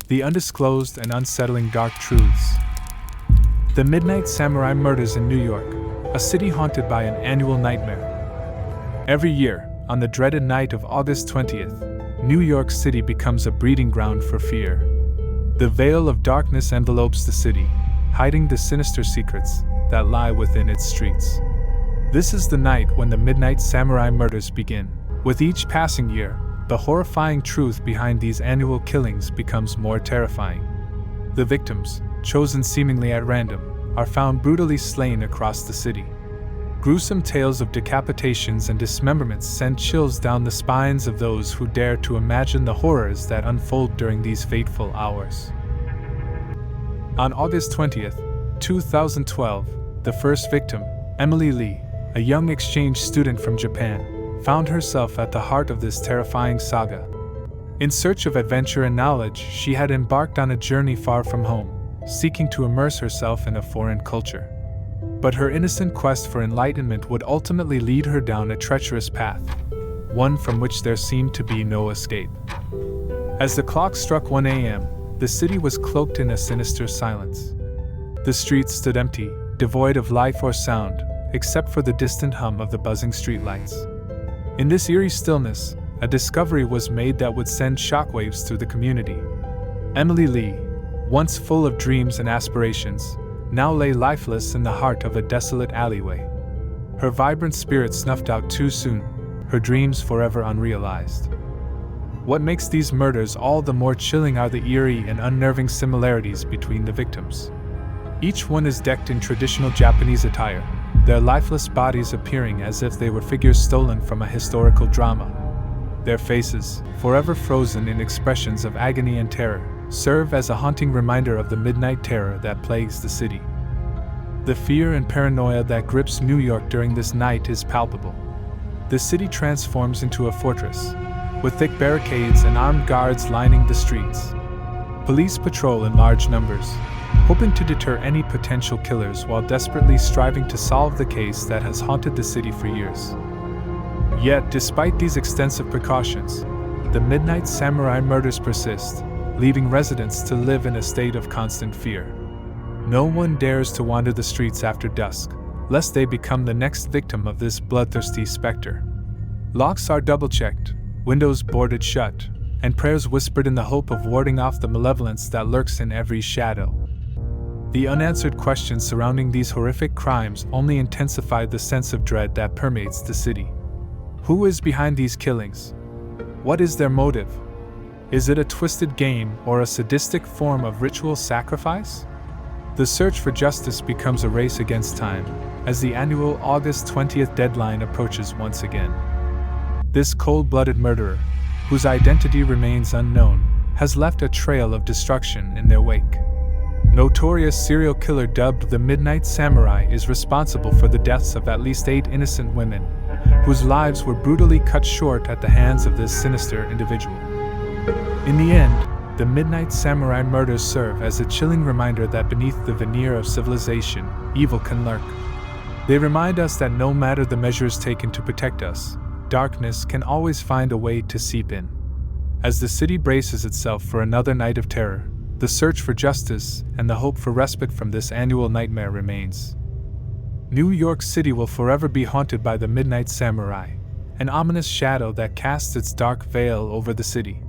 The undisclosed and unsettling dark truths. The Midnight Samurai Murders in New York, a city haunted by an annual nightmare. Every year, on the dreaded night of August 20th, New York City becomes a breeding ground for fear. The veil of darkness envelopes the city, hiding the sinister secrets that lie within its streets. This is the night when the Midnight Samurai Murders begin. With each passing year, the horrifying truth behind these annual killings becomes more terrifying. The victims, chosen seemingly at random, are found brutally slain across the city. Gruesome tales of decapitations and dismemberments send chills down the spines of those who dare to imagine the horrors that unfold during these fateful hours. On August 20th, 2012, the first victim, Emily Lee, a young exchange student from Japan, found herself at the heart of this terrifying saga. In search of adventure and knowledge, she had embarked on a journey far from home, seeking to immerse herself in a foreign culture. But her innocent quest for enlightenment would ultimately lead her down a treacherous path, one from which there seemed to be no escape. As the clock struck 1 a.m., the city was cloaked in a sinister silence. The streets stood empty, devoid of life or sound, except for the distant hum of the buzzing streetlights. In this eerie stillness, a discovery was made that would send shockwaves through the community. Emily Lee, once full of dreams and aspirations, now lay lifeless in the heart of a desolate alleyway. Her vibrant spirit snuffed out too soon, her dreams forever unrealized. What makes these murders all the more chilling are the eerie and unnerving similarities between the victims. Each one is decked in traditional Japanese attire, their lifeless bodies appearing as if they were figures stolen from a historical drama. Their faces, forever frozen in expressions of agony and terror, serve as a haunting reminder of the midnight terror that plagues the city. The fear and paranoia that grips New York during this night is palpable. The city transforms into a fortress, with thick barricades and armed guards lining the streets. Police patrol in large numbers, hoping to deter any potential killers while desperately striving to solve the case that has haunted the city for years. Yet, despite these extensive precautions, the Midnight Samurai Murders persist, leaving residents to live in a state of constant fear. No one dares to wander the streets after dusk, lest they become the next victim of this bloodthirsty specter. Locks are double-checked, windows boarded shut, and prayers whispered in the hope of warding off the malevolence that lurks in every shadow. The unanswered questions surrounding these horrific crimes only intensify the sense of dread that permeates the city. Who is behind these killings? What is their motive? Is it a twisted game or a sadistic form of ritual sacrifice? The search for justice becomes a race against time, as the annual August 20th deadline approaches once again. This cold-blooded murderer, whose identity remains unknown, has left a trail of destruction in their wake. Notorious serial killer dubbed the Midnight Samurai is responsible for the deaths of at least 8 innocent women, whose lives were brutally cut short at the hands of this sinister individual. In the end, the Midnight Samurai Murders serve as a chilling reminder that beneath the veneer of civilization, evil can lurk. They remind us that no matter the measures taken to protect us, darkness can always find a way to seep in. As the city braces itself for another night of terror, the search for justice and the hope for respite from this annual nightmare remains. New York City will forever be haunted by the Midnight Samurai, an ominous shadow that casts its dark veil over the city.